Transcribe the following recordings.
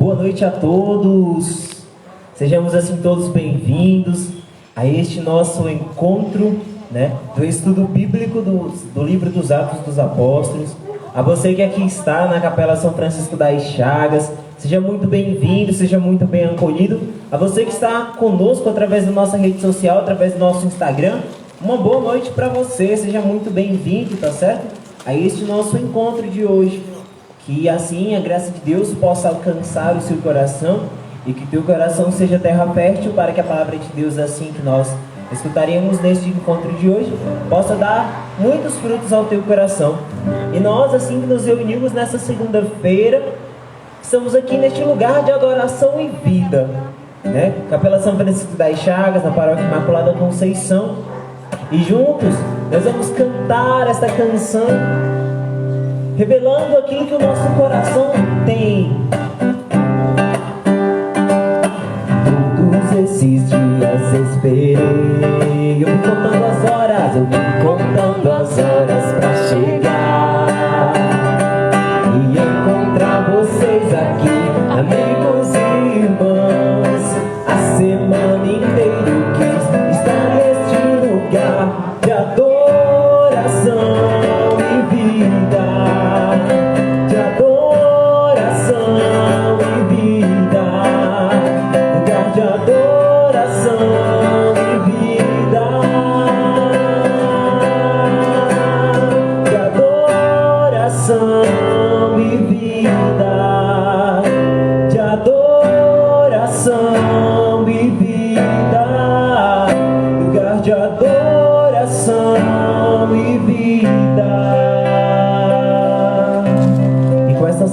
Boa noite a todos, sejamos assim todos bem-vindos a este nosso encontro, do estudo bíblico do livro dos Atos dos Apóstolos. A você que aqui está na Capela São Francisco das Chagas, seja muito bem-vindo, seja muito bem acolhido. A você que está conosco através da nossa rede social, através do nosso Instagram, uma boa noite para você, seja muito bem-vindo, tá certo? A este nosso encontro de hoje. Que assim a graça de Deus possa alcançar o seu coração e que teu coração seja terra fértil para que a palavra de Deus, assim que nós escutaremos neste encontro de hoje, possa dar muitos frutos ao teu coração. E nós, assim que nos reunimos nessa segunda-feira, estamos aqui neste lugar de adoração e vida, Capela São Francisco das Chagas, na Paróquia Imaculada Conceição. E juntos nós vamos cantar esta canção, revelando aquilo que o nosso coração tem. Todos esses dias esperei, eu vim contando as horas, pra chegar e encontrar vocês aqui, amigos e irmãos. A semana inteira eu quis estar neste lugar de adoração e vida.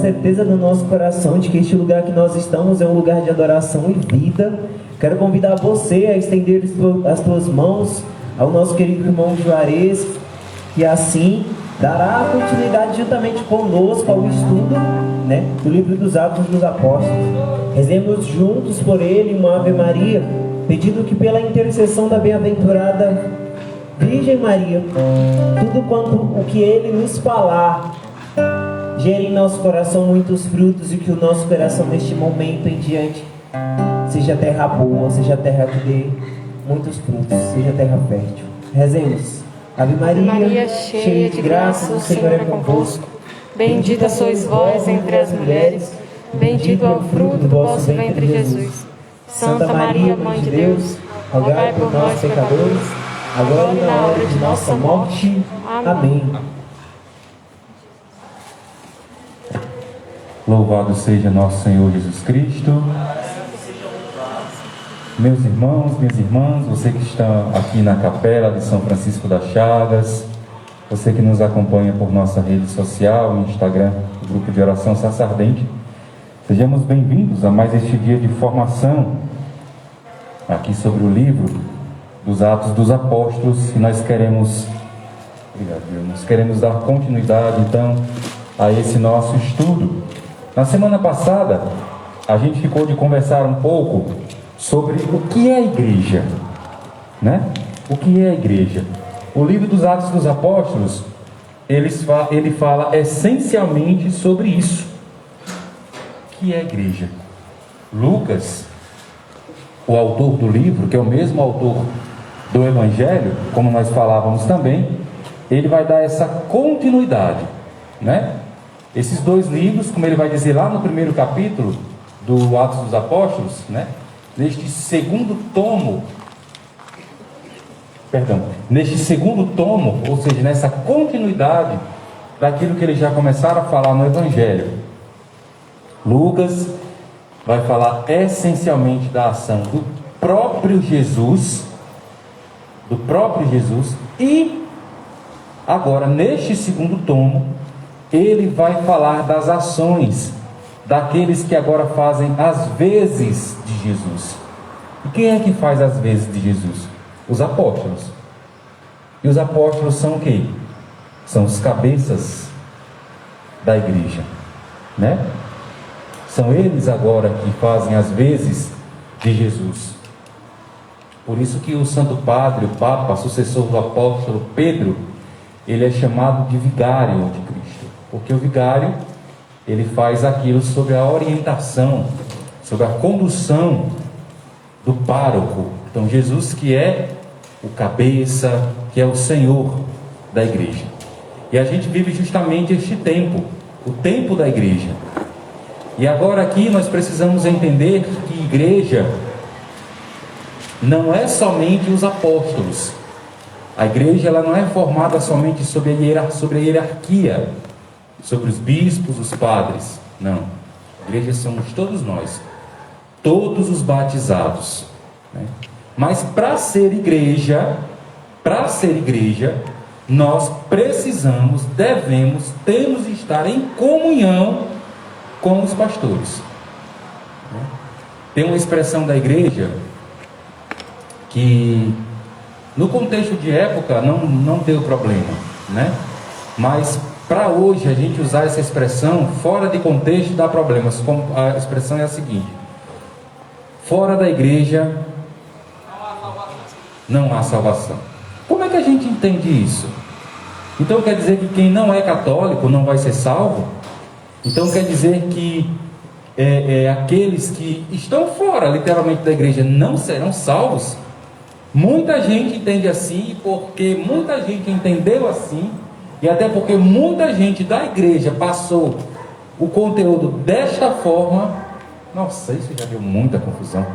Certeza no nosso coração de que este lugar que nós estamos é um lugar de adoração e vida. Quero convidar você a estender as tuas mãos ao nosso querido irmão Juarez, que assim dará continuidade juntamente conosco ao estudo do livro dos Atos dos Apóstolos. Rezemos juntos por ele uma Ave Maria, pedindo que pela intercessão da bem-aventurada Virgem Maria, tudo quanto o que ele nos falar gere em nosso coração muitos frutos, e que o nosso coração neste momento em diante seja terra boa, seja terra que dê muitos frutos, seja terra fértil. Rezemos. Ave Maria, cheia de graça, o Senhor é convosco. Bendita sois vós entre as mulheres, bendito é o fruto do vosso ventre, Jesus. Santa Maria, Mãe de Deus, rogai por nós, pecadores, agora e na hora de nossa morte. Amém. Louvado seja nosso Senhor Jesus Cristo. Meus irmãos, minhas irmãs, você que está aqui na Capela de São Francisco das Chagas, você que nos acompanha por nossa rede social, Instagram, o grupo de oração Sarça Ardente, sejamos bem-vindos a mais este dia de formação aqui sobre o livro dos Atos dos Apóstolos, e nós queremos dar continuidade então a esse nosso estudo. Na semana passada, a gente ficou de conversar um pouco sobre o que é a igreja, O que é a igreja? O livro dos Atos dos Apóstolos, ele fala essencialmente sobre isso. O que é a igreja? Lucas, o autor do livro, que é o mesmo autor do Evangelho, como nós falávamos também, ele vai dar essa continuidade, Esses dois livros, como ele vai dizer lá no primeiro capítulo do Atos dos Apóstolos, neste segundo tomo, ou seja, nessa continuidade daquilo que eles já começaram a falar no Evangelho, Lucas vai falar essencialmente da ação do próprio Jesus, e agora neste segundo tomo ele vai falar das ações daqueles que agora fazem as vezes de Jesus. E quem é que faz as vezes de Jesus? Os apóstolos. E os apóstolos são o quê? São os cabeças da igreja, São eles agora que fazem as vezes de Jesus. Por isso que o Santo Padre, o Papa, sucessor do apóstolo Pedro, ele é chamado de vigário de Cristo. Porque o vigário ele faz aquilo sob a orientação, sob a condução do pároco. Então Jesus, que é o cabeça, que é o Senhor da igreja. E a gente vive justamente este tempo, o tempo da igreja. E agora aqui nós precisamos entender que igreja não é somente os apóstolos. A igreja ela não é formada somente sobre a hierarquia, sobre os bispos, os padres. Não. A igreja somos todos nós, todos os batizados, né? Mas para ser igreja, nós precisamos, temos de estar em comunhão com os pastores. Tem uma expressão da igreja que no contexto de época não deu problema, né? Mas para hoje a gente usar essa expressão fora de contexto dá problemas. A expressão é a seguinte: fora da igreja não há salvação. Como é que a gente entende isso? Então quer dizer que quem não é católico não vai ser salvo? Então quer dizer que aqueles que estão fora literalmente da igreja não serão salvos? Muita gente entende assim, porque muita gente entendeu assim, e até porque muita gente da igreja passou o conteúdo desta forma. Nossa, isso já deu muita confusão.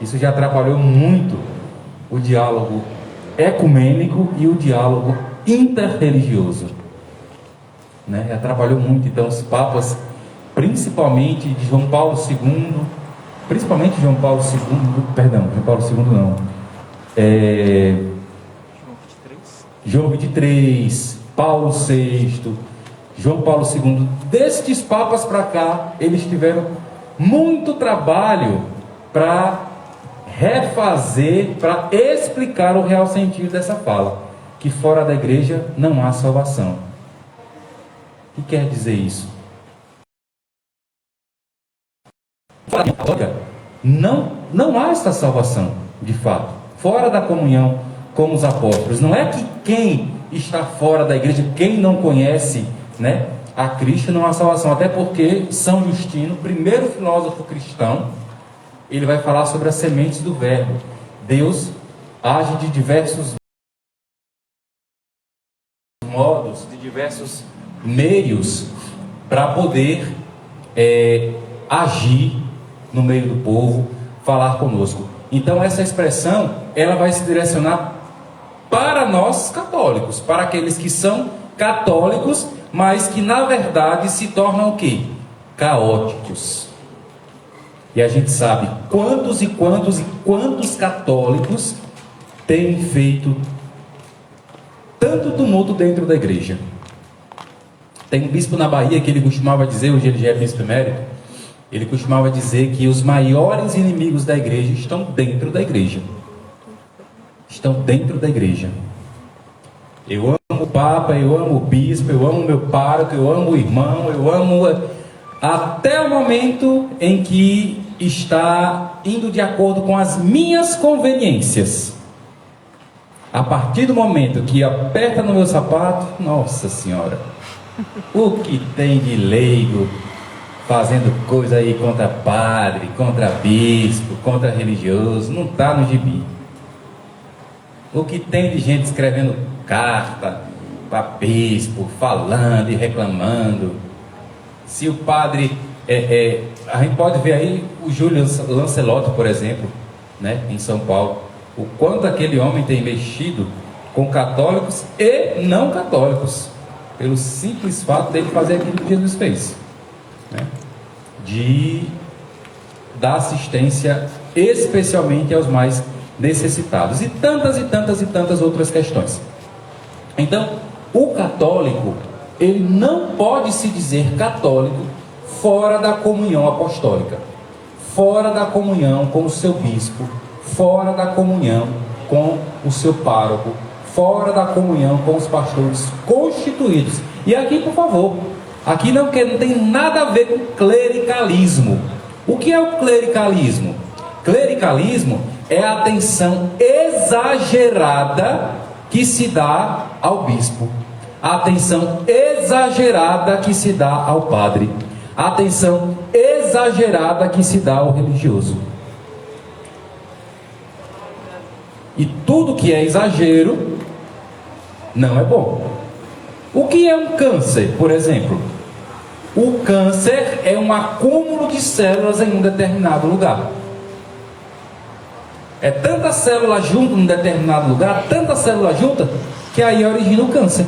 Isso já atrapalhou muito o diálogo ecumênico e o diálogo interreligioso, né? Atrapalhou muito. Então os papas, principalmente de João Paulo II, João Paulo II não, João 23, Paulo VI, João Paulo II, destes papas para cá, eles tiveram muito trabalho para refazer, para explicar o real sentido dessa fala, que fora da igreja não há salvação. O que quer dizer isso? Não há esta salvação, de fato, fora da comunhão com os apóstolos. Não é que quem está fora da igreja, quem não conhece, né, a Cristo, não há salvação. Até porque São Justino, primeiro filósofo cristão, ele vai falar sobre as sementes do verbo. Deus age de diversos modos, de diversos meios, para poder agir no meio do povo, falar conosco. Então essa expressão, ela vai se direcionar para nós católicos, para aqueles que são católicos, mas que na verdade se tornam o quê? Caóticos. E a gente sabe quantos e quantos católicos têm feito tanto tumulto dentro da igreja. Tem um bispo na Bahia que ele costumava dizer, hoje ele já é bispo emérito, ele costumava dizer que os maiores inimigos da igreja estão dentro da igreja. Estão dentro da igreja. Eu amo o Papa, eu amo o bispo, eu amo o meu pároco, eu amo o irmão, eu amo... Até o momento em que está indo de acordo com as minhas conveniências. A partir do momento que aperta no meu sapato, nossa senhora, o que tem de leigo fazendo coisa aí contra padre, contra bispo, contra religioso, não está no gibi. O que tem de gente escrevendo carta para bispo, falando e reclamando. Se o padre, a gente pode ver aí o Júlio Lancelotti, por exemplo, né, em São Paulo, o quanto aquele homem tem mexido com católicos e não católicos, pelo simples fato dele fazer aquilo que Jesus fez, né, de dar assistência especialmente aos mais necessitados, e tantas outras questões. Então, o católico, ele não pode se dizer católico fora da comunhão apostólica, fora da comunhão com o seu bispo, fora da comunhão com o seu pároco, fora da comunhão com os pastores constituídos. E aqui, por favor, aqui não tem nada a ver com clericalismo. O que é o clericalismo? Clericalismo é a atenção exagerada que se dá ao bispo, a atenção exagerada que se dá ao padre, a atenção exagerada que se dá ao religioso. E tudo que é exagero não é bom. O que é um câncer, por exemplo? O câncer é um acúmulo de células em um determinado lugar. É tanta célula junta em um determinado lugar, tanta célula junta, que aí origina o câncer,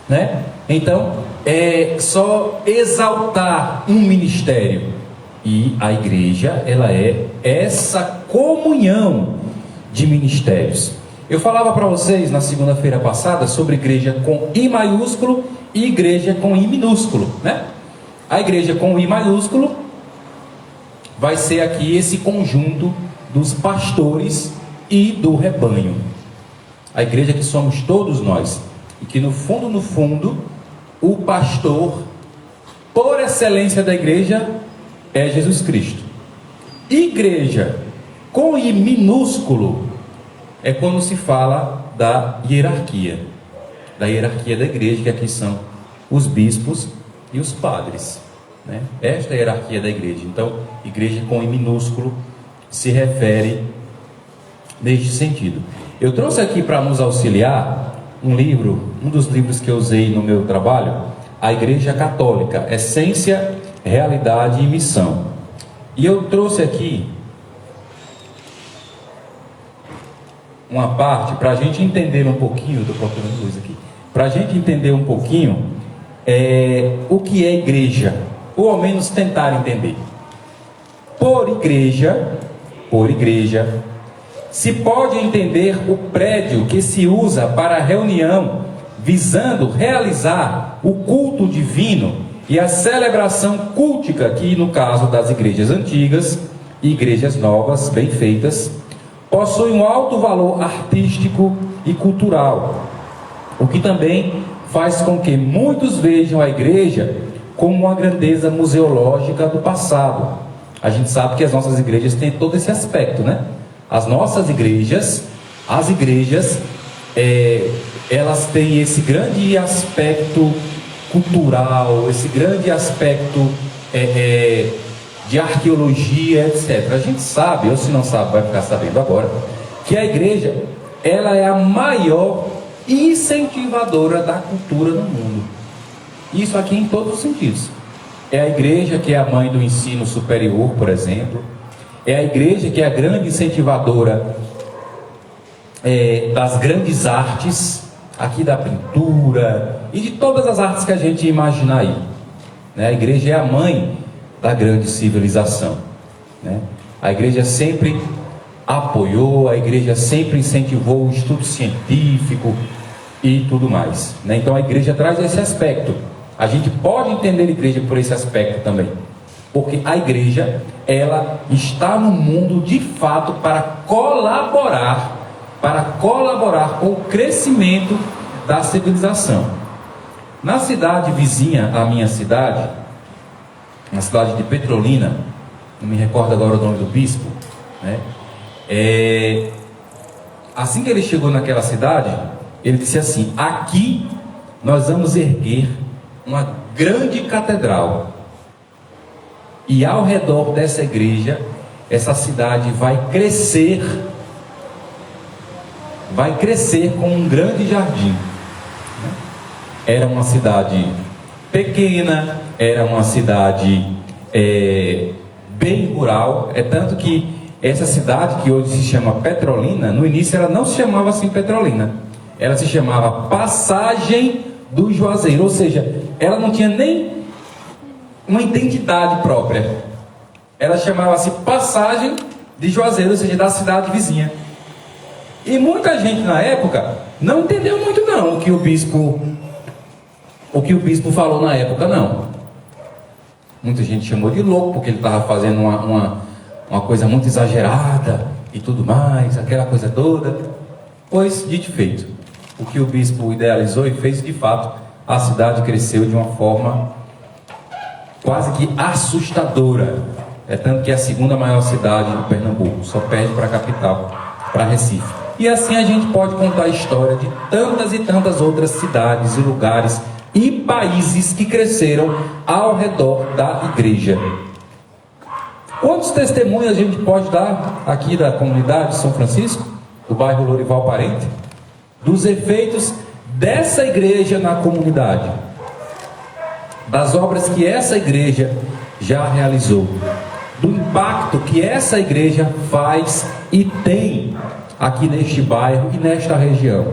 né? Então, é só exaltar um ministério. E a igreja, ela é essa comunhão de ministérios. Eu falava para vocês na segunda-feira passada sobre igreja com I maiúsculo e igreja com I minúsculo, né? A igreja com I maiúsculo vai ser aqui esse conjunto dos pastores e do rebanho. A igreja que somos todos nós. E que no fundo, o pastor, por excelência da igreja, é Jesus Cristo. Igreja com I minúsculo é quando se fala da hierarquia da igreja, que aqui são os bispos e os padres, né? Esta é a hierarquia da igreja. Então, igreja com I minúsculo se refere neste sentido. Eu trouxe aqui para nos auxiliar um dos livros que eu usei no meu trabalho, A Igreja Católica, Essência, Realidade e Missão. E eu trouxe aqui uma parte para a gente entender um pouquinho, estou procurando luz aqui, para a gente entender um pouquinho o que é igreja, ou ao menos tentar entender. Por igreja, se pode entender o prédio que se usa para a reunião, visando realizar o culto divino e a celebração cultica, que no caso das igrejas antigas e igrejas novas, bem feitas, possui um alto valor artístico e cultural, o que também faz com que muitos vejam a igreja como uma grandeza museológica do passado. A gente sabe que as nossas igrejas têm todo esse aspecto, né? As nossas igrejas, elas têm esse grande aspecto cultural, esse grande aspecto de arqueologia, etc. A gente sabe, ou se não sabe, vai ficar sabendo agora, que a igreja, ela é a maior incentivadora da cultura no mundo. Isso aqui em todos os sentidos. É a igreja que é a mãe do ensino superior, por exemplo. É a igreja que é a grande incentivadora das grandes artes, aqui da pintura e de todas as artes que a gente imaginar aí, né? A igreja é a mãe da grande civilização, né? A igreja sempre apoiou, a igreja sempre incentivou o estudo científico e tudo mais, né? Então a igreja traz esse aspecto. A gente pode entender a igreja por esse aspecto também, porque a igreja, ela está no mundo de fato para colaborar com o crescimento da civilização. Na cidade vizinha à minha cidade, na cidade de Petrolina, não me recordo agora o nome do bispo, né? Assim que ele chegou naquela cidade, ele disse assim: aqui nós vamos erguer uma grande catedral, e ao redor dessa igreja, essa cidade vai crescer com um grande jardim. Era uma cidade pequena, era uma cidade bem rural, tanto que essa cidade, que hoje se chama Petrolina, no início ela não se chamava assim Petrolina, ela se chamava Passagem do Juazeiro, ou seja, ela não tinha nem uma identidade própria, ela chamava-se Passagem de Juazeiro, ou seja, da cidade vizinha. E muita gente na época não entendeu muito não o que o bispo falou na época, não. Muita gente chamou de louco, porque ele estava fazendo uma coisa muito exagerada e tudo mais, aquela coisa toda. Pois, dito e feito, o que o bispo idealizou e fez, de fato, a cidade cresceu de uma forma quase que assustadora. Tanto que é a segunda maior cidade do Pernambuco, só perde para a capital, para Recife. E assim a gente pode contar a história de tantas e tantas outras cidades e lugares e países que cresceram ao redor da igreja. Quantos testemunhos a gente pode dar aqui da comunidade de São Francisco, do bairro Lorival Parente, dos efeitos dessa igreja na comunidade, das obras que essa igreja já realizou, do impacto que essa igreja faz e tem aqui neste bairro e nesta região.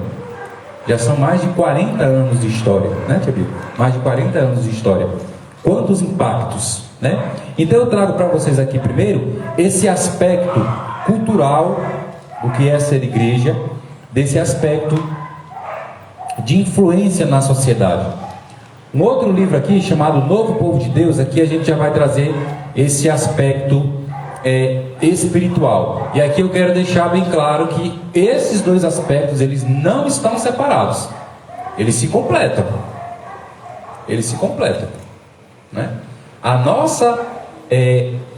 Já são mais de 40 anos de história, né, tia Bíblia? Mais de 40 anos de história. Quantos impactos, né? Então eu trago para vocês aqui primeiro esse aspecto cultural do que é ser igreja, desse aspecto de influência na sociedade. Um outro livro aqui chamado Novo Povo de Deus, aqui a gente já vai trazer esse aspecto espiritual. E aqui eu quero deixar bem claro que esses dois aspectos, eles não estão separados. Eles se completam. Eles se completam, né? A nossa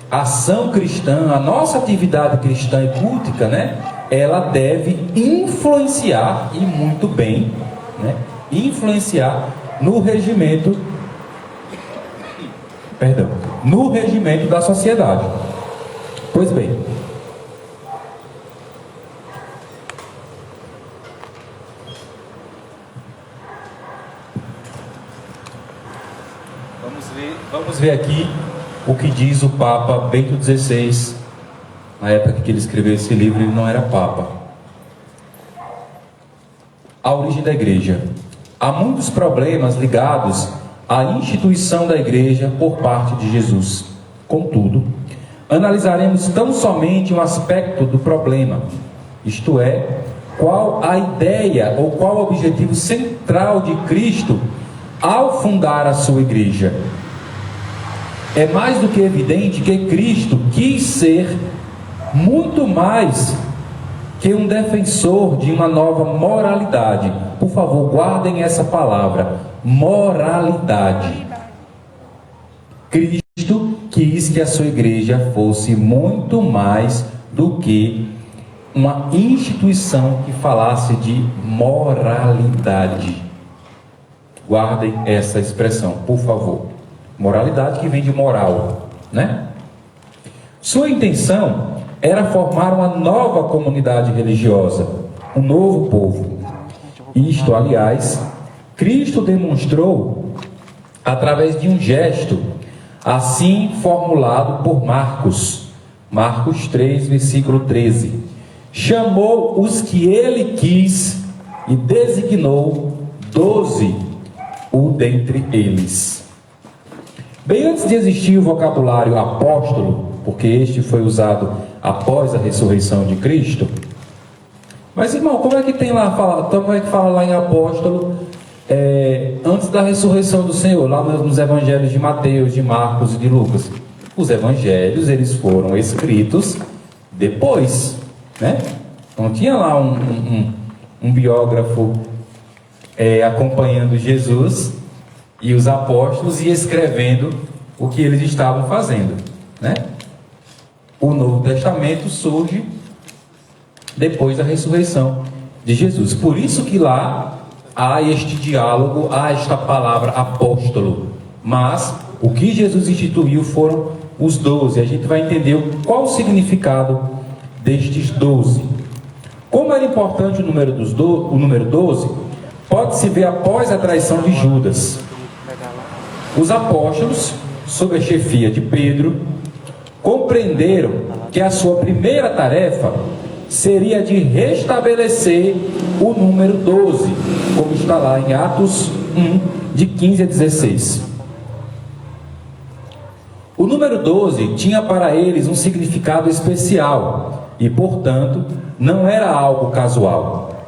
ação cristã, a nossa atividade cristã e cultica, né? Ela deve influenciar, e muito bem, né? Influenciar no regimento da sociedade. Pois bem, vamos ver aqui o que diz o Papa Bento XVI. Na época que ele escreveu esse livro, ele não era Papa. A origem da igreja. Há muitos problemas ligados à instituição da igreja por parte de Jesus. Contudo, analisaremos tão somente um aspecto do problema, isto é, qual a ideia ou qual o objetivo central de Cristo ao fundar a sua igreja. É mais do que evidente que Cristo quis ser muito mais que um defensor de uma nova moralidade. Por favor, guardem essa palavra, moralidade. Cristo quis que a sua igreja fosse muito mais do que uma instituição que falasse de moralidade. Guardem essa expressão, por favor. Moralidade que vem de moral, né? Sua intenção era formar uma nova comunidade religiosa, um novo povo. Isto, aliás, Cristo demonstrou através de um gesto assim formulado por Marcos 3, versículo 13. Chamou os que ele quis e designou 12 dentre eles. Bem antes de existir o vocabulário apóstolo, porque este foi usado após a ressurreição de Cristo. Mas, irmão, como é que tem lá, como é que fala lá em apóstolo, antes da ressurreição do Senhor, lá nos evangelhos de Mateus, de Marcos e de Lucas? Os evangelhos, eles foram escritos depois, né? Não tinha lá um biógrafo acompanhando Jesus e os apóstolos e escrevendo o que eles estavam fazendo, né? O Novo Testamento surge depois da ressurreição de Jesus. Por isso que lá há este diálogo, há esta palavra apóstolo. Mas o que Jesus instituiu foram os 12. A gente vai entender qual o significado destes 12. Como era importante o número 12, pode-se ver após a traição de Judas. Os apóstolos, sob a chefia de Pedro, compreenderam que a sua primeira tarefa seria de restabelecer o número 12, como está lá em Atos 1, de 15 a 16. O número 12 tinha para eles um significado especial e, portanto, não era algo casual.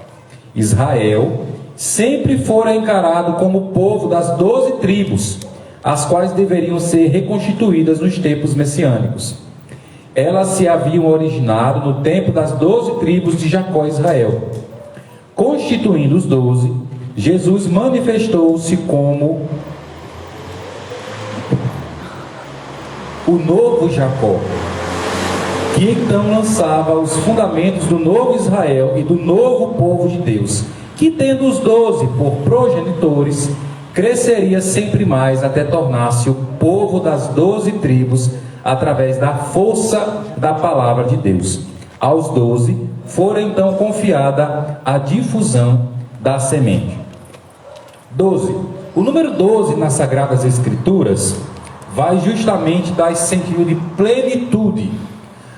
Israel sempre fora encarado como o povo das 12 tribos, as quais deveriam ser reconstituídas nos tempos messiânicos. Elas se haviam originado no tempo das 12 tribos de Jacó e Israel. Constituindo os 12, Jesus manifestou-se como o novo Jacó, que então lançava os fundamentos do novo Israel e do novo povo de Deus, que tendo os 12 por progenitores, cresceria sempre mais até tornar-se o povo das 12 tribos, através da força da palavra de Deus. Aos 12 fora então confiada a difusão da semente. 12. O número 12 nas Sagradas Escrituras vai justamente dar esse sentido de plenitude.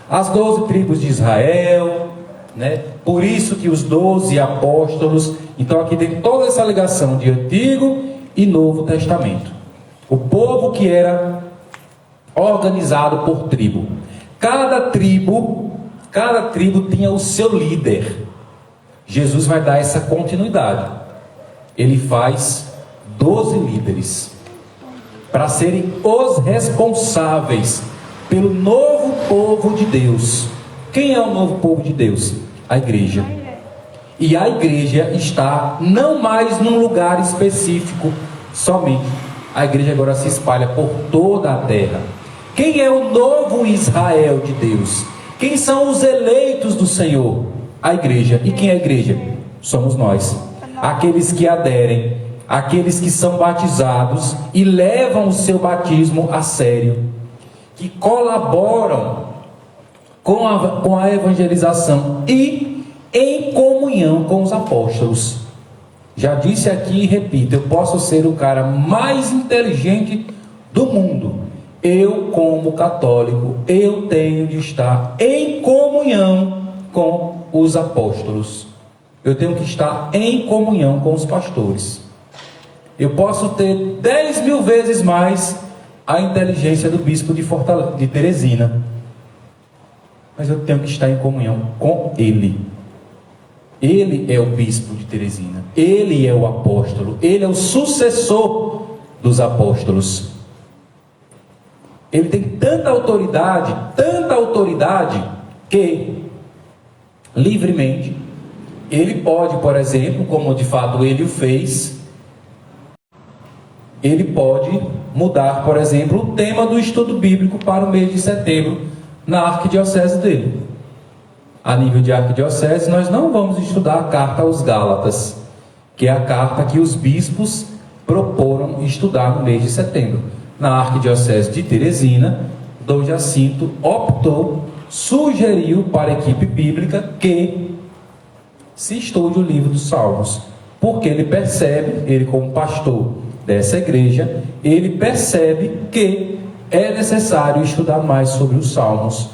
As 12 tribos de Israel, né? Por isso que os 12 apóstolos. Então aqui tem toda essa ligação de Antigo e Novo Testamento. O povo que era organizado por tribo. Cada tribo tinha o seu líder. Jesus vai dar essa continuidade. Ele faz 12 líderes para serem os responsáveis pelo novo povo de Deus. Quem é o novo povo de Deus? A igreja. E a igreja está não mais num lugar específico somente. A igreja agora se espalha por toda a terra. Quem é o novo Israel de Deus? Quem são os eleitos do Senhor? A igreja. E quem é a igreja? Somos nós. Aqueles que aderem, aqueles que são batizados e levam o seu batismo a sério, que colaboram com a evangelização e em comunhão com os apóstolos. Já disse aqui e repito, eu posso ser o cara mais inteligente do mundo. Eu, como católico, eu tenho de estar em comunhão com os apóstolos. Eu tenho que estar em comunhão com os pastores. Eu posso ter 10 mil vezes mais a inteligência do bispo de Teresina, mas eu tenho que estar em comunhão com ele. Ele é o bispo de Teresina, ele é o apóstolo, ele é o sucessor dos apóstolos. Ele tem tanta autoridade, que livremente ele pode, por exemplo, como de fato ele o fez, ele pode mudar, por exemplo, o tema do estudo bíblico para o mês de setembro na arquidiocese dele. A nível de arquidiocese, nós não vamos estudar a carta aos Gálatas, que é a carta que os bispos proporam estudar no mês de setembro. Na arquidiocese de Teresina, Dom Jacinto sugeriu para a equipe bíblica que se estude o livro dos Salmos, porque ele percebe, ele como pastor dessa igreja, ele percebe que é necessário estudar mais sobre os Salmos.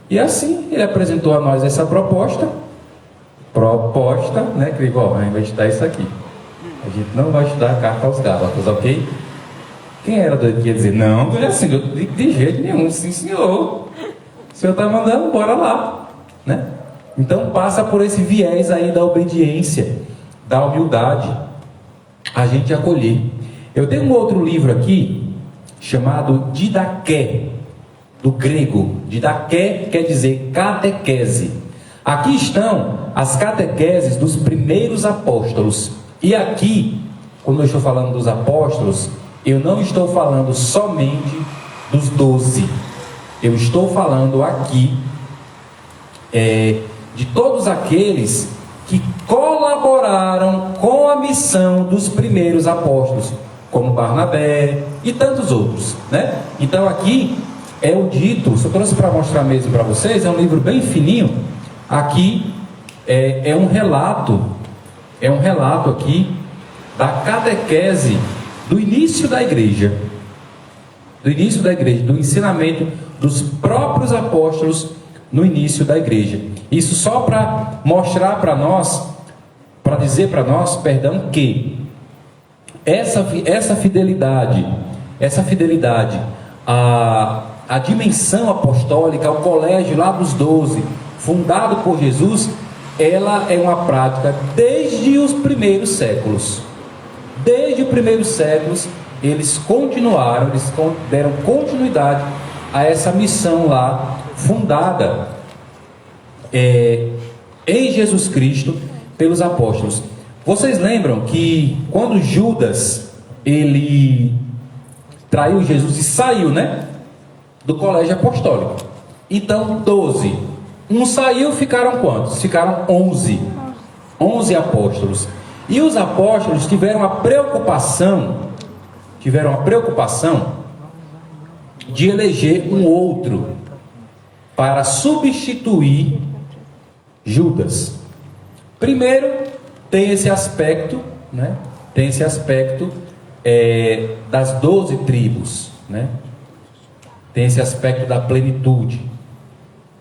E assim ele apresentou a nós essa proposta, né, que igual, a gente vai estudar isso aqui. A gente não vai estudar a carta aos Gálatas, ok? Quem era doido que ia dizer, não, assim, de jeito nenhum, sim senhor. O senhor está mandando, bora lá, né? Então passa por esse viés aí da obediência, da humildade, a gente acolher. Eu tenho um outro livro aqui, chamado Didaqué, do grego. Didaqué quer dizer catequese. Aqui estão as catequeses dos primeiros apóstolos. E aqui, quando eu estou falando dos apóstolos, eu não estou falando somente dos 12. Eu estou falando aqui de todos aqueles que colaboraram com a missão dos primeiros apóstolos, como Barnabé e tantos outros, né? Então aqui é o dito, se eu trouxe para mostrar mesmo para vocês, é um livro bem fininho. Aqui é um relato aqui da catequese do início da igreja, do ensinamento dos próprios apóstolos no início da igreja. Isso só para mostrar para nós, para dizer para nós, perdão, que essa fidelidade à dimensão apostólica, ao colégio lá dos 12, fundado por Jesus, ela é uma prática desde os primeiros séculos. Desde os primeiros séculos, eles continuaram, eles deram continuidade a essa missão lá, fundada em Jesus Cristo pelos apóstolos. Vocês lembram que quando Judas ele traiu Jesus e saiu, né, do colégio apostólico, Então, 12. Um saiu, ficaram quantos? Ficaram 11. 11 apóstolos. E os apóstolos tiveram a preocupação de eleger um outro para substituir Judas. Primeiro, tem esse aspecto, né? Tem esse aspecto das 12 tribos, né? Tem esse aspecto da plenitude,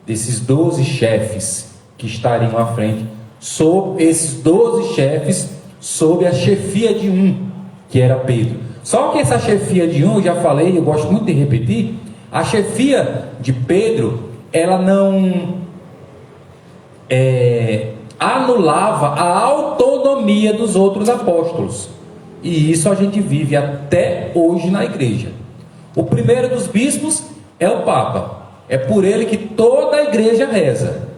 desses 12 chefes que estariam à frente, sob esses 12 chefes, sob a chefia de um, que era Pedro. Só que essa chefia de um, eu já falei, eu gosto muito de repetir, a chefia de Pedro, ela não anulava a autonomia dos outros apóstolos. E isso a gente vive até hoje na igreja. O primeiro dos bispos é o Papa. É por ele que toda a igreja reza.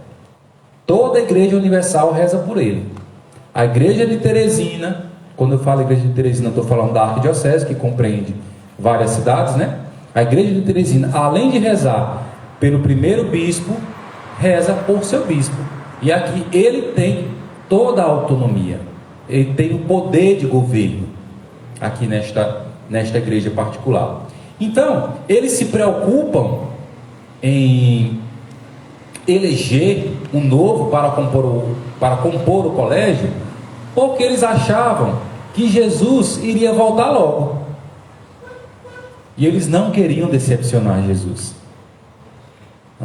Toda a igreja universal reza por ele. A igreja de Teresina, quando eu falo igreja de Teresina, estou falando da arquidiocese, que compreende várias cidades, né? A igreja de Teresina, além de rezar pelo primeiro bispo, reza por seu bispo. E aqui ele tem toda a autonomia. Ele tem o poder de governo aqui nesta igreja particular. Então, eles se preocupam em eleger um novo para compor o colégio, porque eles achavam que Jesus iria voltar logo. E eles não queriam decepcionar Jesus.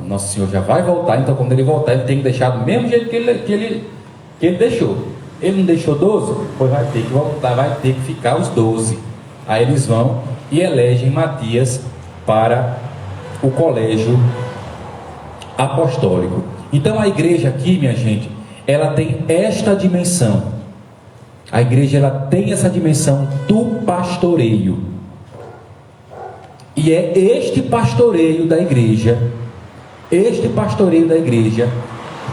Nosso Senhor já vai voltar, então quando ele voltar, ele tem que deixar do mesmo jeito que ele deixou. Ele não deixou 12? Pois vai ter que voltar, vai ter que ficar os 12. Aí eles vão e elegem Matias para o colégio apostólico. Então a igreja aqui, minha gente, ela tem esta dimensão. A igreja, ela tem essa dimensão do pastoreio. E é este pastoreio da igreja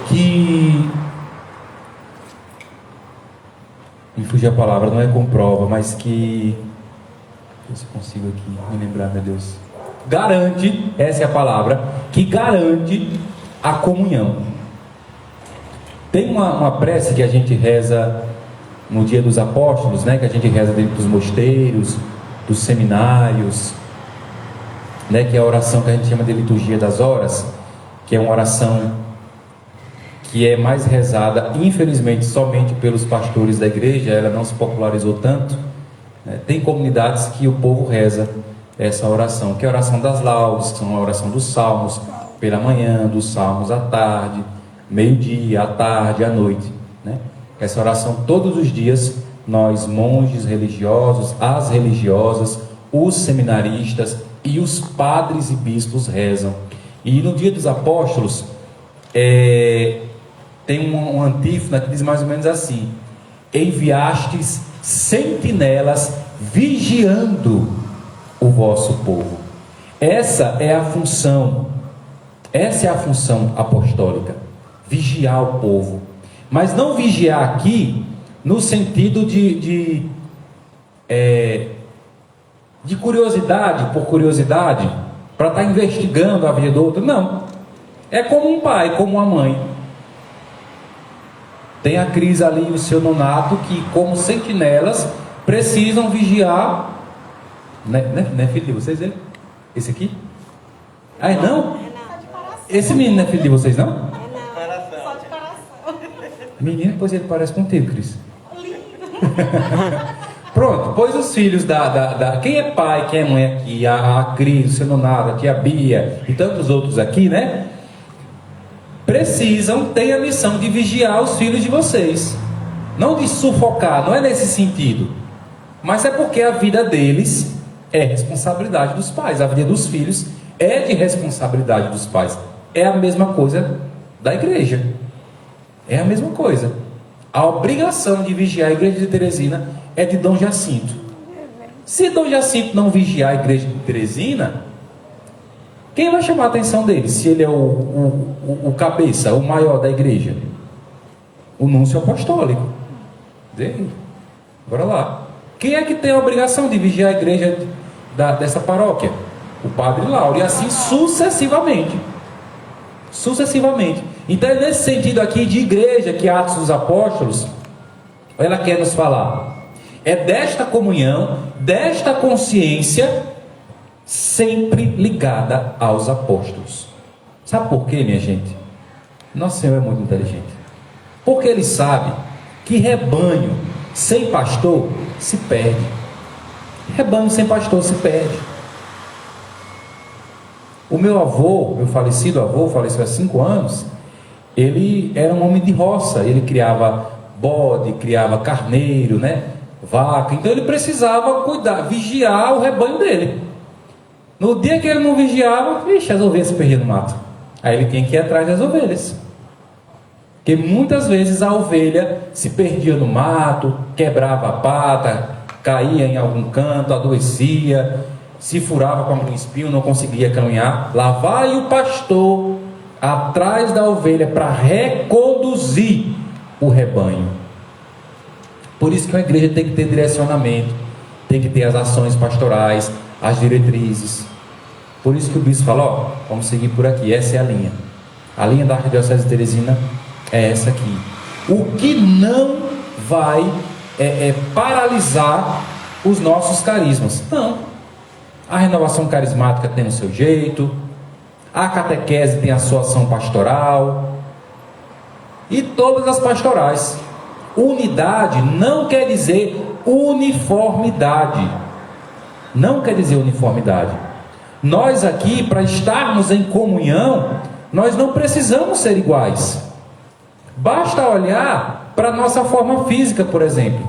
que, me fugiu a palavra, não é comprova, mas que, se eu consigo aqui me lembrar, meu Deus, garante, essa é a palavra, que garante a comunhão. Tem uma prece que a gente reza no Dia dos Apóstolos, né, que a gente reza dentro dos mosteiros, dos seminários, né, que é a oração que a gente chama de liturgia das horas, que é uma oração que é mais rezada, infelizmente, somente pelos pastores da igreja. Ela não se popularizou tanto, né? Tem comunidades que o povo reza essa oração, que é a oração das laudes, que são a oração dos salmos pela manhã, dos salmos à tarde, meio-dia, à tarde, à noite, né? Essa oração todos os dias nós, monges religiosos, as religiosas, os seminaristas e os padres e bispos rezam. E no Dia dos Apóstolos tem uma antífona que diz mais ou menos assim: enviastes sentinelas vigiando o vosso povo. Essa é a função apostólica, vigiar o povo. Mas não vigiar aqui no sentido de curiosidade, por curiosidade, para estar investigando a vida do outro. Não. É como um pai, como uma mãe. Tem a Cris ali e o seu nonato, que como sentinelas precisam vigiar. Não é filho de vocês ele? Esse aqui? Ah, não? Esse menino não é filho de vocês, não? Só de coração. Menino, pois ele parece contigo, Cris. Pronto, pois os filhos quem é pai, quem é mãe aqui, a Cris, o seu nonato, a tia Bia e tantos outros aqui, né? Têm a missão de vigiar os filhos de vocês. Não de sufocar, não é nesse sentido. Mas é porque a vida deles é responsabilidade dos pais. A vida dos filhos é de responsabilidade dos pais. É a mesma coisa da igreja. É a mesma coisa. A obrigação de vigiar a igreja de Teresina é de Dom Jacinto. Se Dom Jacinto não vigiar a igreja de Teresina, quem vai chamar a atenção dele? Se ele é o cabeça, o maior da igreja? O núncio apostólico dele. Bora lá. Quem é que tem a obrigação de vigiar a igreja dessa paróquia? O padre Lauro. E assim sucessivamente. sucessivamente. Então é nesse sentido aqui de igreja que Atos dos Apóstolos, ela quer nos falar. É desta comunhão, desta consciência, sempre ligada aos apóstolos. Sabe por quê, minha gente? Nosso Senhor é muito inteligente. Porque Ele sabe que rebanho sem pastor se perde. Rebanho sem pastor se perde. O meu avô, meu falecido avô, faleceu há 5 anos, ele era um homem de roça. Ele criava bode, criava carneiro, né? Vaca. Então ele precisava cuidar, vigiar o rebanho dele. No dia que ele não vigiava, as ovelhas se perdiam no mato. Aí ele tinha que ir atrás das ovelhas. Porque muitas vezes a ovelha se perdia no mato, quebrava a pata, caía em algum canto, adoecia, se furava com algum espinho, não conseguia caminhar. Lá vai o pastor atrás da ovelha para reconduzir o rebanho. Por isso que a igreja tem que ter direcionamento, tem que ter as ações pastorais, as diretrizes. Por isso que o bispo fala, vamos seguir por aqui, essa é a linha. A linha da Arquidiocese de Teresina é essa aqui. O que não vai paralisar os nossos carismas? Não. A renovação carismática tem o seu jeito, a catequese tem a sua ação pastoral, e todas as pastorais. Unidade não quer dizer uniformidade. Não quer dizer uniformidade. Nós aqui, para estarmos em comunhão, nós não precisamos ser iguais. Basta olhar para a nossa forma física, por exemplo.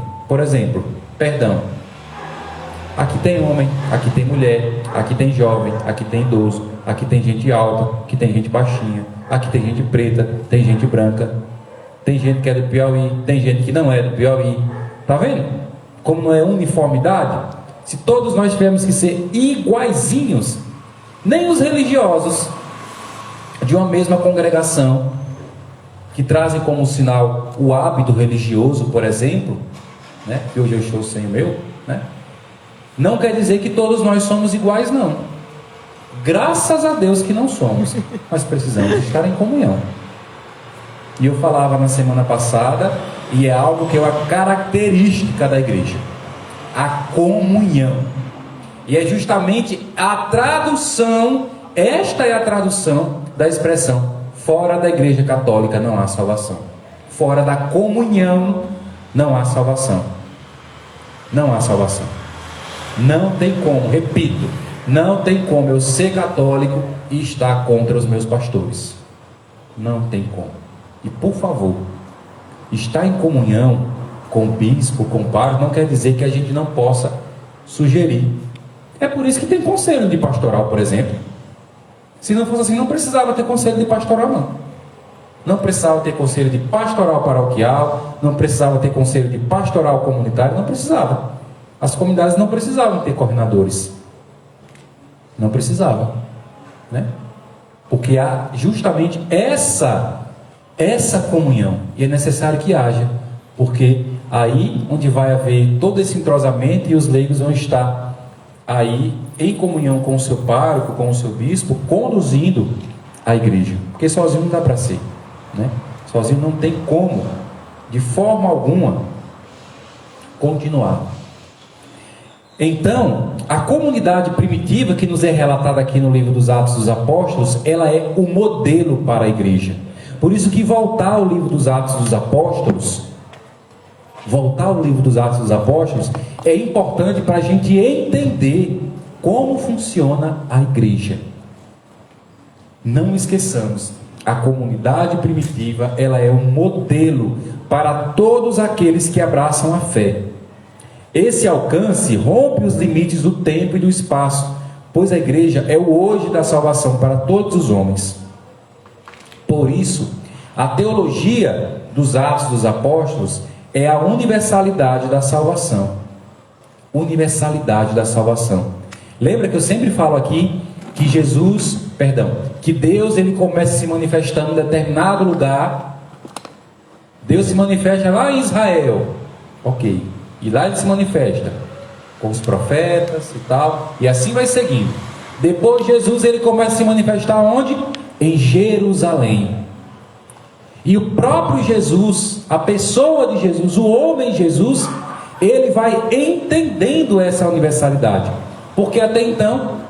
Aqui tem homem, aqui tem mulher, aqui tem jovem, aqui tem idoso, aqui tem gente alta, aqui tem gente baixinha, aqui tem gente preta, tem gente branca, tem gente que é do Piauí, tem gente que não é do Piauí. Está vendo? Como não é uniformidade, se todos nós tivermos que ser iguaizinhos, nem os religiosos de uma mesma congregação, que trazem como sinal o hábito religioso, por exemplo, né? Que hoje eu estou sem o meu, né? Não quer dizer que todos nós somos iguais, não. Graças a Deus que não somos, mas precisamos estar em comunhão. E eu falava na semana passada, e é algo que é uma característica da igreja: a comunhão. E é justamente a tradução, esta é a tradução da expressão: fora da igreja católica não há salvação. Fora da comunhão não há salvação. Não há salvação. Não tem como, repito, não tem como eu ser católico e estar contra os meus pastores. Não tem como. E por favor, estar em comunhão com o bispo, com o padre, não quer dizer que a gente não possa sugerir. É por isso que tem conselho de pastoral, por exemplo. Se não fosse assim, não precisava ter conselho de pastoral, não. Não precisava ter conselho de pastoral paroquial, não precisava ter conselho de pastoral comunitário, não precisava. As comunidades não precisavam ter coordenadores. Não precisava, né? Porque há justamente essa comunhão, e é necessário que haja, porque aí onde vai haver todo esse entrosamento, e os leigos vão estar aí em comunhão com o seu pároco, com o seu bispo, conduzindo a igreja. Porque sozinho não dá para ser, né? Sozinho não tem como, de forma alguma, continuar. Então, a comunidade primitiva que nos é relatada aqui no livro dos Atos dos Apóstolos, ela é o modelo para a igreja. Por isso que voltar ao livro dos Atos dos Apóstolos, é importante para a gente entender como funciona a igreja. Não esqueçamos, a comunidade primitiva, ela é um modelo para todos aqueles que abraçam a fé. Esse alcance rompe os limites do tempo e do espaço, pois a igreja é o hoje da salvação para todos os homens. Por isso, a teologia dos Atos dos Apóstolos é a universalidade da salvação. Universalidade da salvação. Lembra que eu sempre falo aqui que que Deus, ele começa se manifestando em determinado lugar. Deus se manifesta lá em Israel, ok, e lá ele se manifesta com os profetas e tal, e assim vai seguindo. Depois Jesus, ele começa a se manifestar onde? em Jerusalém. E o próprio Jesus, a pessoa de Jesus, o homem Jesus, ele vai entendendo essa universalidade, porque até então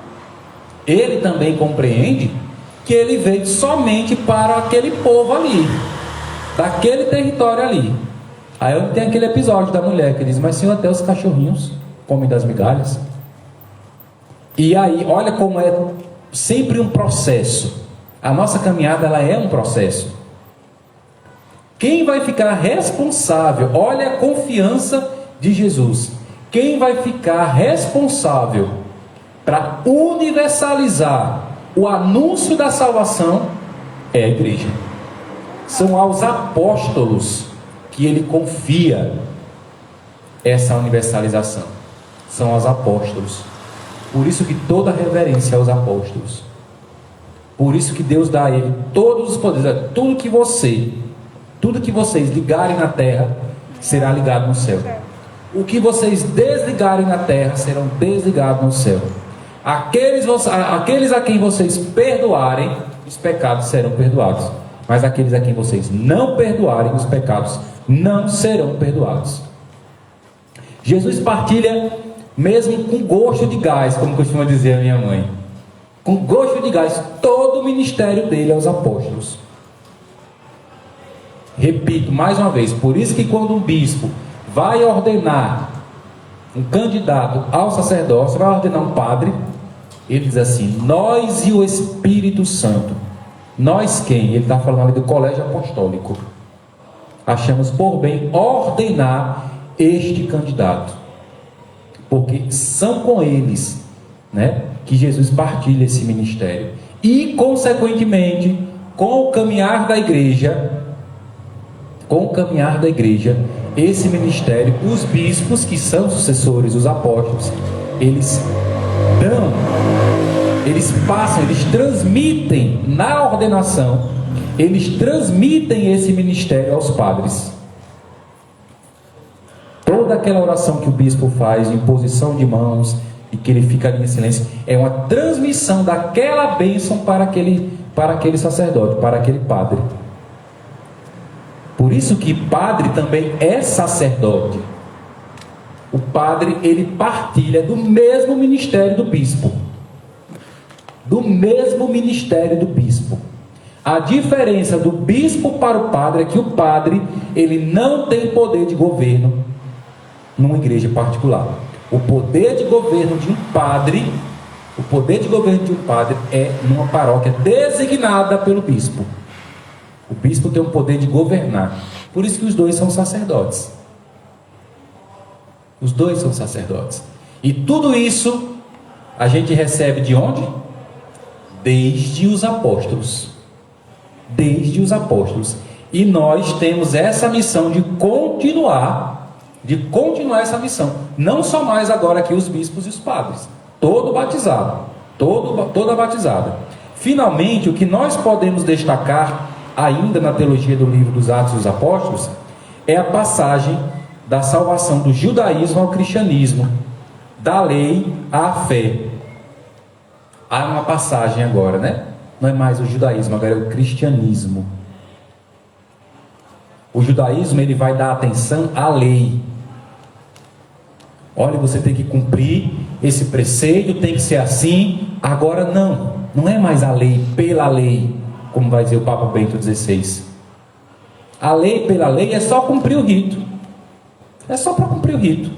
ele também compreende que ele veio somente para aquele povo ali, daquele território ali. Aí tem aquele episódio da mulher que diz: mas Senhor, até os cachorrinhos comem das migalhas. E aí, olha como é sempre um processo. A nossa caminhada, ela é um processo. Quem vai ficar responsável? Olha a confiança de Jesus. Quem vai ficar responsável para universalizar o anúncio da salvação é a igreja. São aos apóstolos que ele confia essa universalização. São aos apóstolos. Por isso que toda reverência aos apóstolos. Por isso que Deus dá a ele todos os poderes. Tudo que vocês ligarem na terra será ligado no céu. O que vocês desligarem na terra serão desligados no céu. Aqueles a quem vocês perdoarem, os pecados serão perdoados. Mas aqueles a quem vocês não perdoarem, os pecados não serão perdoados. Jesus partilha mesmo com gosto de gás, como costuma dizer a minha mãe. Com gosto de gás, todo o ministério dele aos apóstolos. Repito mais uma vez, por isso que quando um bispo vai ordenar um candidato ao sacerdócio, vai ordenar um padre, ele diz assim: nós e o Espírito Santo. Nós quem? Ele está falando ali do colégio apostólico. Achamos por bem ordenar este candidato, porque são com eles, né, que Jesus partilha esse ministério. E consequentemente, com o caminhar da igreja, esse ministério, os bispos, que são sucessores dos apóstolos, eles passam, eles transmitem na ordenação, eles transmitem esse ministério aos padres. Toda aquela oração que o bispo faz, de imposição de mãos, e que ele fica ali em silêncio, é uma transmissão daquela bênção para aquele sacerdote, para aquele padre. Por isso que padre também é sacerdote. O padre, ele partilha do mesmo ministério do bispo. Do mesmo ministério do bispo. A diferença do bispo para o padre é que o padre, ele não tem poder de governo numa igreja particular. O poder de governo de um padre, é numa paróquia designada pelo bispo. O bispo tem o poder de governar. Por isso que os dois são sacerdotes. Os dois são sacerdotes. E tudo isso a gente recebe de onde? Desde os apóstolos. Desde os apóstolos. E nós temos essa missão de continuar essa missão. Não só mais agora aqui os bispos e os padres. Todo batizado. Toda batizada. Finalmente, o que nós podemos destacar ainda na teologia do livro dos Atos dos Apóstolos é a passagem da salvação do judaísmo ao cristianismo, da lei à fé. Há uma passagem agora, né? Não é mais o judaísmo, agora é o cristianismo. O judaísmo, ele vai dar atenção à lei. Olha, você tem que cumprir esse preceito, tem que ser assim. Agora não é mais a lei pela lei, como vai dizer o Papa Bento XVI. A lei pela lei é só cumprir o rito. É só para cumprir o rito.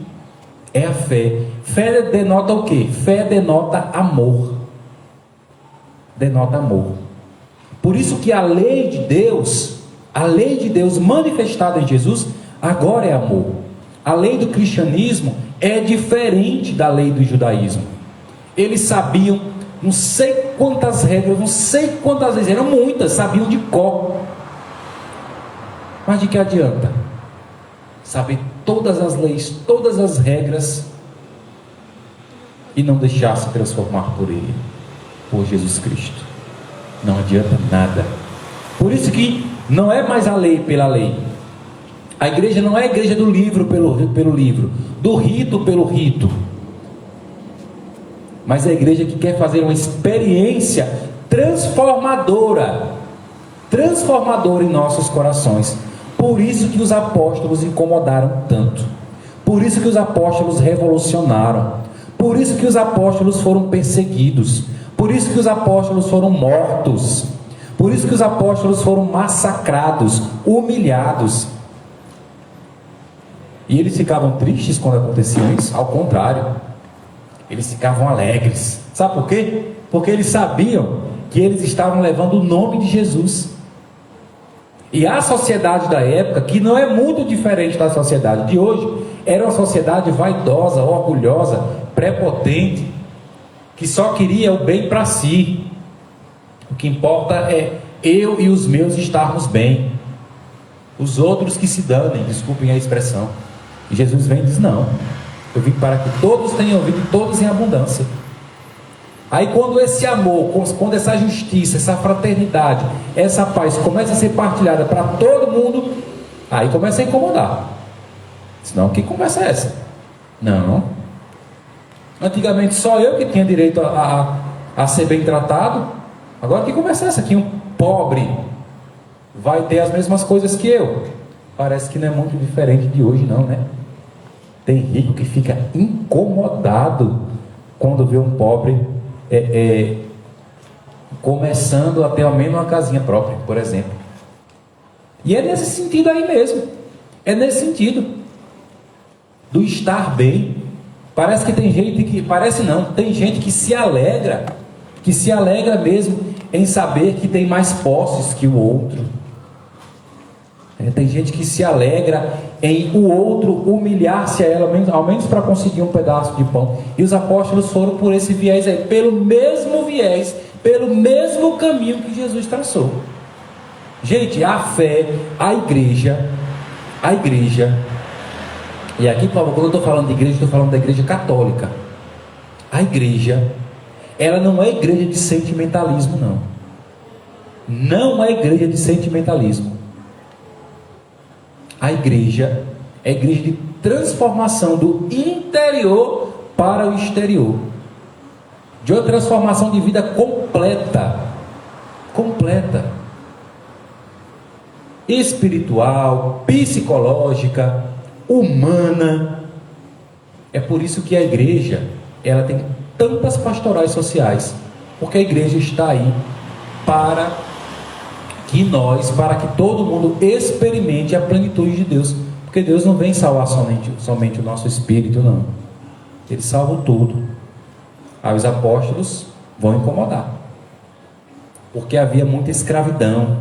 É a fé. Fé denota o quê? Fé denota amor. Denota amor. Por isso que a lei de Deus manifestada em Jesus, agora é amor. A lei do cristianismo é diferente da lei do judaísmo. Eles sabiam não sei quantas regras, não sei quantas vezes, eram muitas, sabiam de cor. Mas de que adianta? Saber todas as leis, todas as regras, e não deixar se transformar por Ele, por Jesus Cristo. Não adianta nada. Por isso que não é mais a lei pela lei. A igreja não é a igreja do livro pelo livro, do rito pelo rito, mas é a igreja que quer fazer uma experiência transformadora em nossos corações. Por isso que os apóstolos incomodaram tanto, por isso que os apóstolos revolucionaram, por isso que os apóstolos foram perseguidos, por isso que os apóstolos foram mortos, por isso que os apóstolos foram massacrados, humilhados. E eles ficavam tristes quando acontecia isso? Ao contrário, eles ficavam alegres. Sabe por quê? Porque eles sabiam que eles estavam levando o nome de Jesus. E a sociedade da época, que não é muito diferente da sociedade de hoje, era uma sociedade vaidosa, orgulhosa, prepotente, que só queria o bem para si. O que importa é eu e os meus estarmos bem, os outros que se danem, desculpem a expressão. E Jesus vem e diz: não, eu vim para que todos tenham vida e todos em abundância. Aí quando esse amor, quando essa justiça, essa fraternidade, essa paz começa a ser partilhada para todo mundo, aí começa a incomodar. Senão, que conversa é essa? Não. Antigamente só eu que tinha direito a ser bem tratado. Agora que conversa é essa? Que um pobre vai ter as mesmas coisas que eu. Parece que não é muito diferente de hoje não, né? Tem rico que fica incomodado quando vê um pobre começando a ter ao menos uma casinha própria, por exemplo. E é nesse sentido aí mesmo. É nesse sentido do estar bem. Parece que tem gente que... Parece não, tem gente que se alegra mesmo em saber que tem mais posses que o outro. Tem gente que se alegra em o outro humilhar-se a ela, ao menos para conseguir um pedaço de pão. E os apóstolos foram por esse viés aí, pelo mesmo viés, pelo mesmo caminho que Jesus traçou. Gente, a fé, a igreja, e aqui, por favor, quando eu estou falando de igreja, estou falando da igreja católica. A igreja, ela não é igreja de sentimentalismo, não. Não é igreja de sentimentalismo. A igreja é a igreja de transformação do interior para o exterior, de uma transformação de vida completa, espiritual, psicológica, humana. É por isso que a igreja, ela tem tantas pastorais sociais, porque a igreja está aí para que todo mundo experimente a plenitude de Deus, porque Deus não vem salvar somente o nosso espírito, não. Ele salva tudo. Aí os apóstolos vão incomodar, porque havia muita escravidão,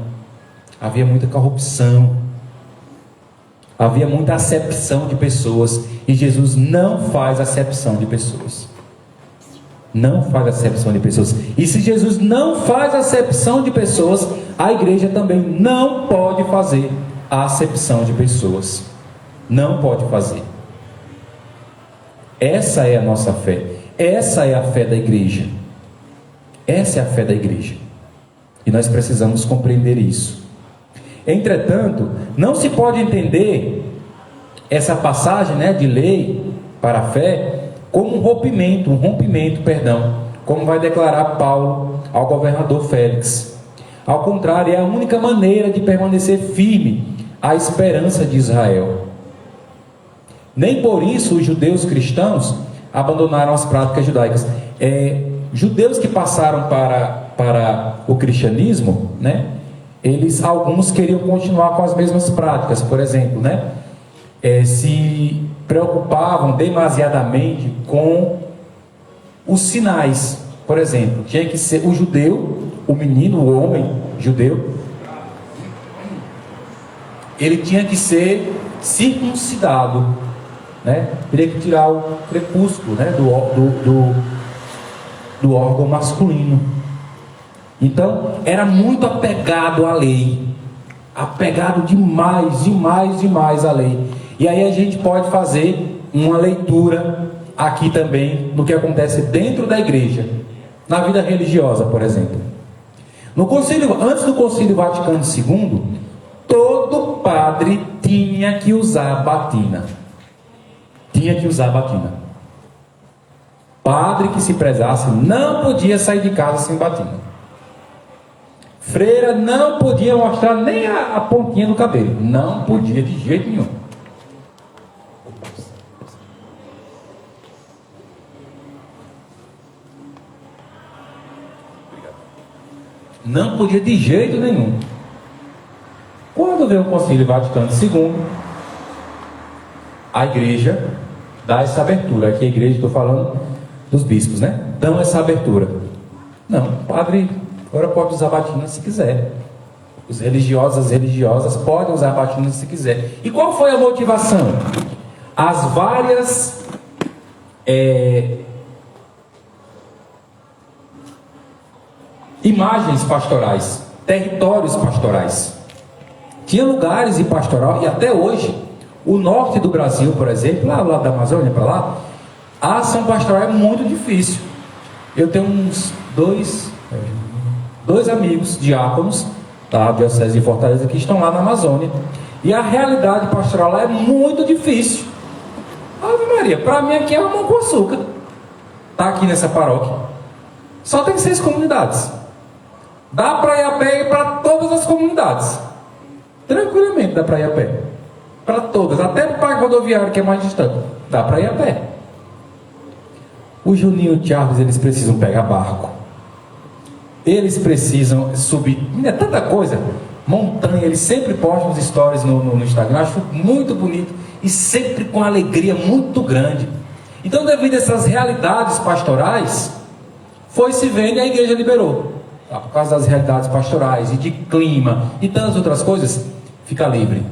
havia muita corrupção, havia muita acepção de pessoas, e Jesus não faz acepção de pessoas. Não faz acepção de pessoas. E se Jesus não faz acepção de pessoas, a igreja também não pode fazer a acepção de pessoas. Não pode fazer. Essa é a nossa fé. Essa é a fé da igreja. Essa é a fé da igreja. E nós precisamos compreender isso. Entretanto, não se pode entender essa passagem, de lei para a fé como um rompimento, como vai declarar Paulo ao governador Félix. Ao contrário, é a única maneira de permanecer firme à esperança de Israel. Nem por isso os judeus cristãos abandonaram as práticas judaicas. Judeus que passaram para o cristianismo, alguns queriam continuar com as mesmas práticas. Por exemplo, se preocupavam demasiadamente com os sinais. Por exemplo, tinha que ser o judeu, o menino, o homem judeu, ele tinha que ser circuncidado, teria que tirar o prepúsculo, do órgão masculino. Então era muito apegado à lei, apegado demais à lei. E aí a gente pode fazer uma leitura aqui também no que acontece dentro da igreja, na vida religiosa, por exemplo. Antes do Concílio Vaticano II, todo padre tinha que usar batina. Padre que se prezasse não podia sair de casa sem batina. Freira não podia mostrar nem a pontinha do cabelo. Não podia de jeito nenhum. Não podia de jeito nenhum. Quando veio o Concílio Vaticano II, a igreja dá essa abertura. Aqui a igreja, estou falando dos bispos, né? Dão essa abertura. Não, o padre agora pode usar batina se quiser. Os religiosos, as religiosas podem usar batina se quiser. E qual foi a motivação? As várias imagens pastorais, territórios pastorais. Tinha lugares em pastoral, e até hoje, o norte do Brasil, por exemplo, lá da Amazônia para lá, a ação pastoral é muito difícil. Eu tenho uns dois amigos diáconos da Diocese de Fortaleza que estão lá na Amazônia, e a realidade pastoral lá é muito difícil. Ave Maria, para mim aqui é mamão com açúcar. Tá aqui nessa paróquia. Só tem 6 comunidades. Dá para ir a pé para todas as comunidades. Tranquilamente dá para ir a pé. Para todas, até o parque rodoviário que é mais distante. Dá para ir a pé. O Juninho e o Charles, eles precisam pegar barco. Eles precisam subir. É tanta coisa. Montanha, eles sempre postam os stories no Instagram. Eu acho muito bonito. E sempre com alegria muito grande. Então, devido a essas realidades pastorais, foi se vendo e a igreja liberou. Por causa das realidades pastorais e de clima e tantas outras coisas, fica livre.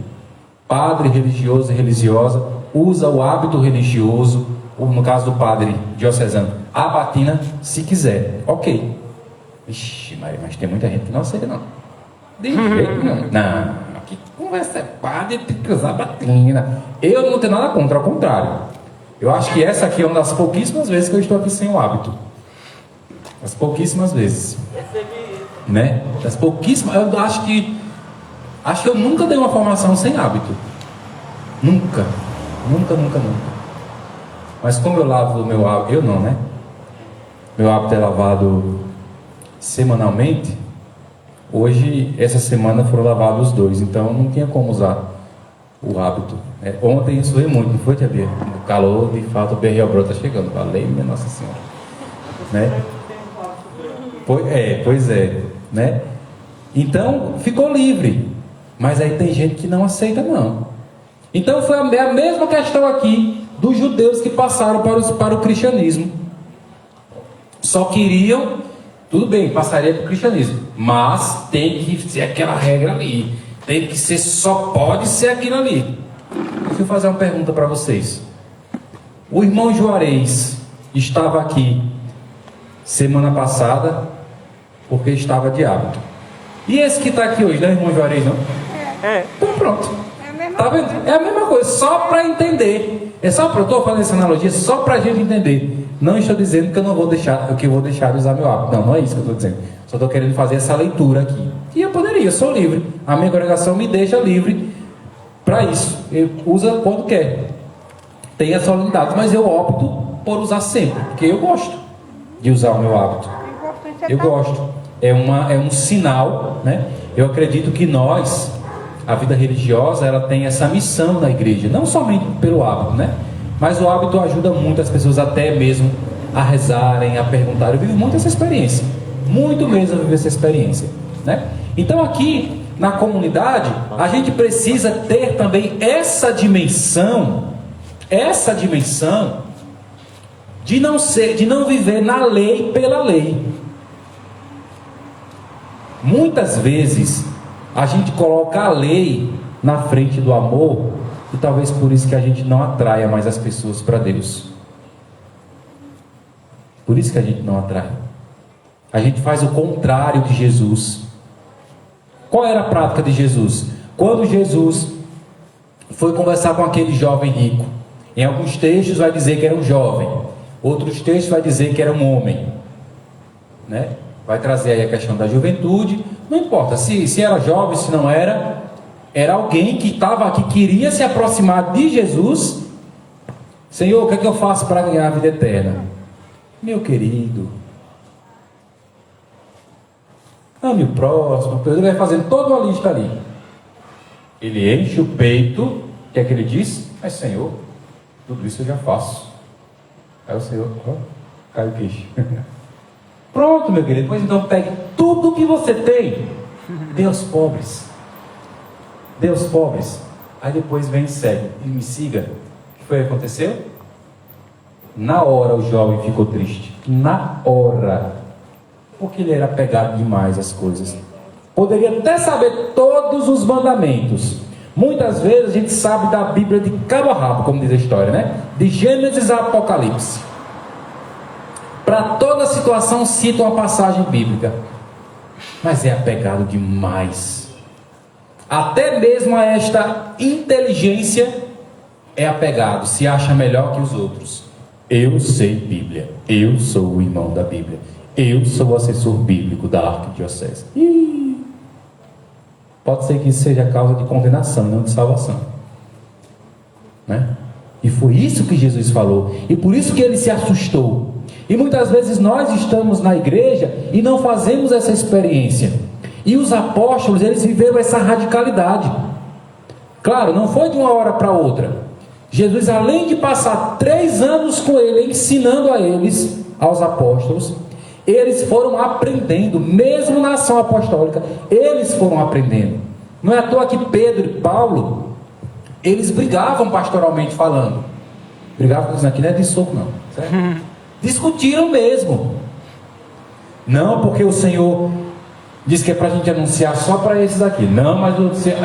Padre religioso e religiosa usa o hábito religioso, ou no caso do padre diocesano, a batina se quiser. Ok. Ixi, mas tem muita gente que não aceita, não. De jeito não. Não, que conversa é padre, tem que usar batina. Eu não tenho nada contra, ao contrário. Eu acho que essa aqui é uma das pouquíssimas vezes que eu estou aqui sem o hábito. As pouquíssimas vezes. Né? Das pouquíssimas. Eu acho que eu nunca dei uma formação sem hábito. Nunca. Mas como eu lavo o meu hábito, eu não, né? Meu hábito é lavado semanalmente. Hoje, essa semana foram lavados os 2, então não tinha como usar o hábito. Ontem isso veio muito, não foi, Tia Bia? O calor, de fato, o BR está chegando. Valeu, minha Nossa Senhora. Né? Pois é, né? Então, ficou livre. Mas aí tem gente que não aceita, não. Então, foi a mesma questão aqui dos judeus que passaram para o cristianismo. Só queriam, tudo bem, passaria para o cristianismo, mas tem que ser aquela regra ali. Tem que ser, só pode ser aquilo ali. Deixa eu fazer uma pergunta para vocês. O irmão Juarez estava aqui semana passada porque estava de hábito. E esse que está aqui hoje, não é irmão Juarez, não? Então pronto. Tá vendo? É a mesma coisa, só para entender. Eu estou fazendo essa analogia só para a gente entender. Não estou dizendo que eu vou deixar de usar meu hábito. Não é isso que eu estou dizendo. Só estou querendo fazer essa leitura aqui. E eu poderia, eu sou livre. A minha congregação me deixa livre para isso. Usa quando quer. Tem a solenidade, mas eu opto por usar sempre, porque eu gosto de usar o meu hábito. Eu gosto. É um sinal, né? Eu acredito que nós, a vida religiosa, ela tem essa missão na igreja, não somente pelo hábito, né? Mas o hábito ajuda muito as pessoas até mesmo a rezarem, a perguntarem. Eu vivo muito essa experiência, muito mesmo eu vivo essa experiência, né? Então aqui na comunidade a gente precisa ter também essa dimensão de não viver na lei pela lei. Muitas vezes a gente coloca a lei na frente do amor, e talvez por isso que a gente não atraia mais as pessoas para Deus. Por isso que a gente não atrai. A gente faz o contrário de Jesus. Qual era a prática de Jesus? Quando Jesus foi conversar com aquele jovem rico, em alguns textos vai dizer que era um jovem, outros textos vai dizer que era um homem, né? Vai trazer aí a questão da juventude. Não importa se era jovem, se não era. Era alguém que estava aqui, queria se aproximar de Jesus. Senhor, o que é que eu faço para ganhar a vida eterna? Meu querido, ame o próximo. Ele vai fazendo toda uma lista ali. Ele enche o peito, o que é que ele diz? Mas Senhor, tudo isso eu já faço. Aí o Senhor, cai o queixo. Pronto, meu querido, pois então pegue tudo que você tem, dê aos pobres. Dê aos pobres. Aí depois vem e segue, e me siga. O que foi que aconteceu? Na hora o jovem ficou triste. Na hora. Porque ele era apegado demais às coisas. Poderia até saber todos os mandamentos. Muitas vezes a gente sabe da Bíblia de cabo a rabo, como diz a história, né? De Gênesis a Apocalipse. Para toda situação cita uma passagem bíblica. Mas é apegado demais. Até mesmo a esta inteligência é apegado. Se acha melhor que os outros. Eu sei Bíblia. Eu sou o irmão da Bíblia. Eu sou o assessor bíblico da arquidiocese. Pode ser que isso seja causa de condenação, não de salvação, né? E foi isso que Jesus falou. E por isso que ele se assustou. E muitas vezes nós estamos na igreja e não fazemos essa experiência. E os apóstolos, eles viveram essa radicalidade. Claro, não foi de uma hora para outra. Jesus, além de passar 3 anos com ele, ensinando a eles, aos apóstolos, eles foram aprendendo, mesmo na ação apostólica, eles foram aprendendo. Não é à toa que Pedro e Paulo, eles brigavam pastoralmente falando. Brigavam, aqui não é de soco não, certo? Discutiram mesmo. Não porque o Senhor diz que é para a gente anunciar só para esses aqui. Não, mas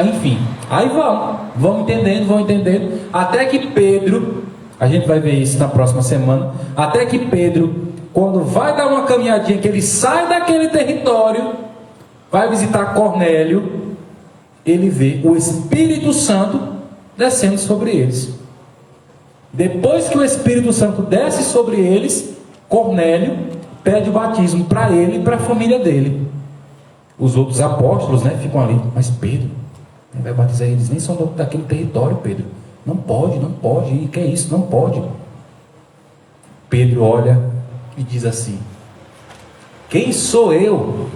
enfim. Aí vão entendendo. Até que Pedro, a gente vai ver isso na próxima semana. Até que Pedro, quando vai dar uma caminhadinha, que ele sai daquele território, vai visitar Cornélio, ele vê o Espírito Santo descendo sobre eles. Depois que o Espírito Santo desce sobre eles, Cornélio pede o batismo para ele e para a família dele. Os outros apóstolos, né, ficam ali. Mas Pedro, não vai batizar eles, nem são daquele território, Pedro. Não pode. E que é isso? Não pode. Pedro olha e diz assim: quem sou eu?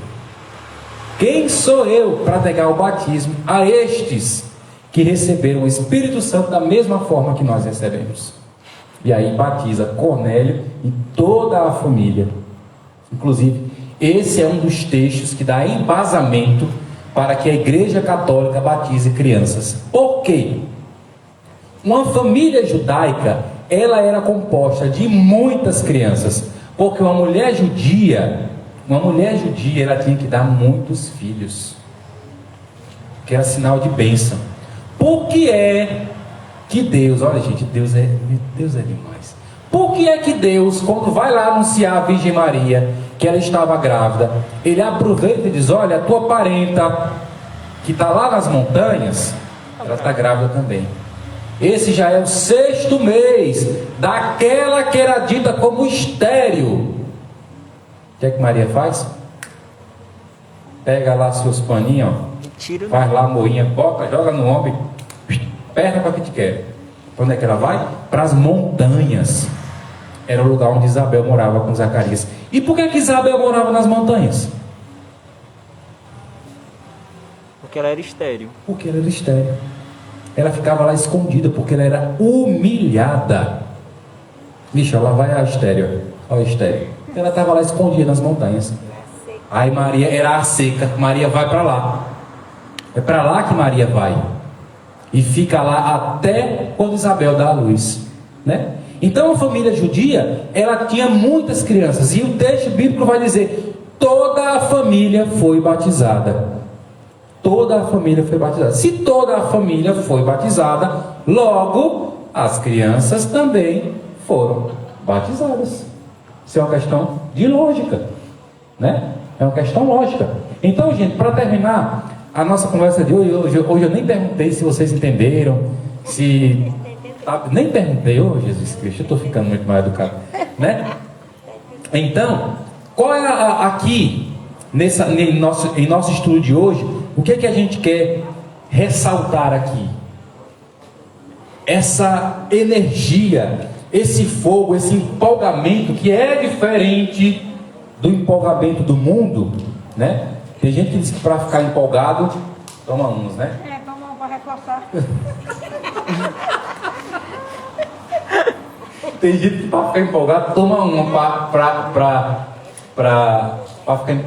Quem sou eu para negar o batismo a estes que receberam o Espírito Santo da mesma forma que nós recebemos? E aí batiza Cornélio e toda a família. Inclusive, esse é um dos textos que dá embasamento para que a Igreja Católica batize crianças. Por quê? Uma família judaica, ela era composta de muitas crianças, porque uma mulher judia, ela tinha que dar muitos filhos, que era sinal de bênção. Por que é que Deus, olha gente, Deus é demais. Por que é que Deus, quando vai lá anunciar a Virgem Maria que ela estava grávida, ele aproveita e diz: olha, a tua parenta que está lá nas montanhas, ela está grávida também. Esse já é o 6º mês daquela que era dita como estéril. O que é que Maria faz? Pega lá seus paninhos, faz lá a moinha, bota, joga no ombro, perna para que te quer. Para onde é que ela vai? Para as montanhas. Era o lugar onde Isabel morava com Zacarias. E por que Isabel morava nas montanhas? Porque ela era estéril. Porque ela era estéril. Ela ficava lá escondida, porque ela era humilhada. Vixe, lá vai a estéril. Olha a estéril. Ela estava lá escondida nas montanhas. Aí Maria era a seca. Maria vai para lá. É para lá que Maria vai. E fica lá até quando Isabel dá a luz, né? Então a família judia, ela tinha muitas crianças. E o texto bíblico vai dizer: toda a família foi batizada. Toda a família foi batizada. Se toda a família foi batizada, logo as crianças também foram batizadas. Isso é uma questão de lógica, né? É uma questão lógica. Então, gente, para terminar a nossa conversa de hoje eu nem perguntei se vocês entenderam, nem perguntei, Jesus Cristo, eu estou ficando muito mais educado, né? Então, qual é aqui, em nosso estudo de hoje, o que é que a gente quer ressaltar aqui? Essa energia, esse fogo, esse empolgamento que é diferente do empolgamento do mundo, né? Tem gente que diz que para ficar empolgado, toma uns, né? Toma para reforçar. Tem gente que para ficar empolgado, toma uma para ficar,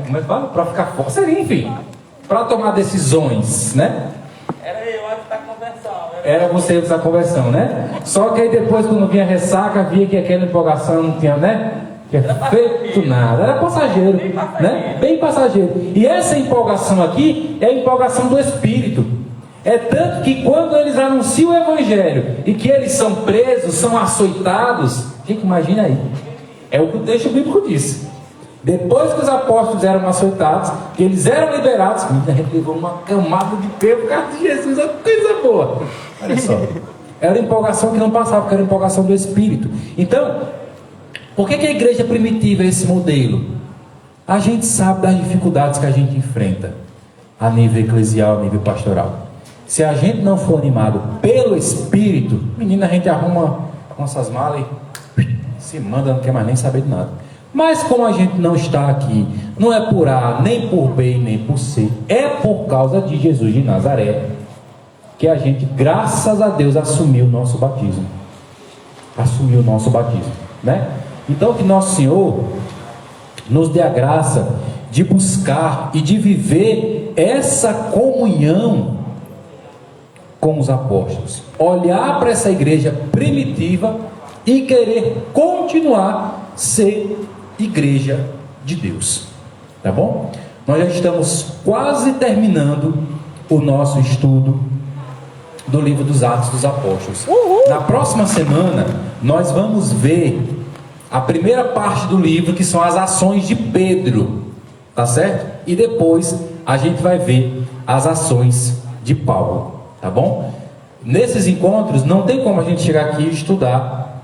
como é que fala? Para ficar forte, seria, enfim, para tomar decisões, né? Era eu antes da conversão. Era você antes da conversão, né? Só que aí depois, quando vinha a ressaca, via que aquela empolgação não tinha, né? Feito nada, era passageiro, né? Bem passageiro. E essa empolgação aqui é a empolgação do Espírito. É tanto que quando eles anunciam o Evangelho e que eles são presos, são açoitados, gente, imagina aí. É o que o texto bíblico diz. Depois que os apóstolos eram açoitados, que eles eram liberados, a gente levou uma camada de peso por causa de Jesus, uma coisa boa. Olha só. Era empolgação que não passava, porque era empolgação do Espírito. Então, por que a igreja primitiva é esse modelo? A gente sabe das dificuldades que a gente enfrenta a nível eclesial, a nível pastoral. Se a gente não for animado pelo Espírito, menina, a gente arruma com essas malas e se manda, não quer mais nem saber de nada. Mas como a gente não está aqui, não é por A, nem por B, nem por C, é por causa de Jesus de Nazaré que a gente, graças a Deus, assumiu o nosso batismo. Assumiu o nosso batismo, né? Então que Nosso Senhor nos dê a graça de buscar e de viver essa comunhão com os apóstolos, olhar para essa igreja primitiva e querer continuar ser igreja de Deus, tá bom? Nós já estamos quase terminando o nosso estudo do livro dos Atos dos Apóstolos. Na próxima semana nós vamos ver a primeira parte do livro, que são as ações de Pedro, tá certo? E depois a gente vai ver as ações de Paulo, tá bom? Nesses encontros não tem como a gente chegar aqui e estudar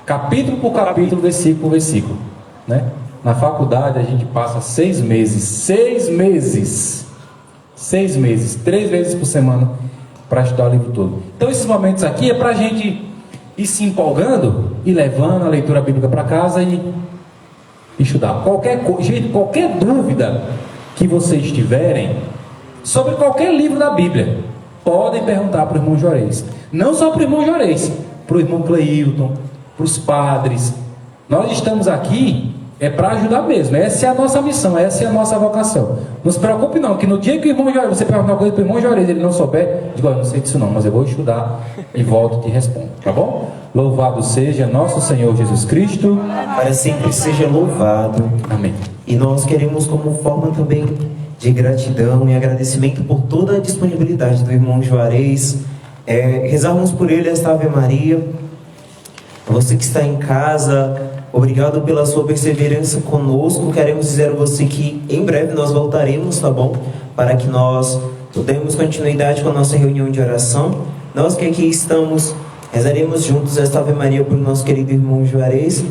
capítulo por capítulo, versículo por versículo, né? Na faculdade a gente passa 6 meses, 3 vezes por semana para estudar o livro todo. Então esses momentos aqui é para a gente ir se empolgando e levando a leitura bíblica para casa e estudar. Qualquer dúvida que vocês tiverem sobre qualquer livro da Bíblia, podem perguntar para o irmão Juarez. Não só para o irmão Juarez, para o irmão Cleilton, para os padres. Nós estamos aqui para ajudar mesmo. Essa é a nossa missão, essa é a nossa vocação. Não se preocupe não, que no dia que o irmão Juarez, você perguntar uma coisa para o irmão Juarez, ele não souber, digo, eu não sei disso não, mas eu vou estudar e volto e te respondo, tá bom? Louvado seja nosso Senhor Jesus Cristo. Para sempre seja louvado. Amém. E nós queremos, como forma também de gratidão e agradecimento por toda a disponibilidade do irmão Juarez, rezarmos por ele esta Ave Maria. Você que está em casa, obrigado pela sua perseverança conosco. Queremos dizer a você que em breve nós voltaremos, tá bom? Para que nós demos continuidade com a nossa reunião de oração. Nós que aqui estamos, rezaremos juntos esta Ave Maria por nosso querido irmão Juarez.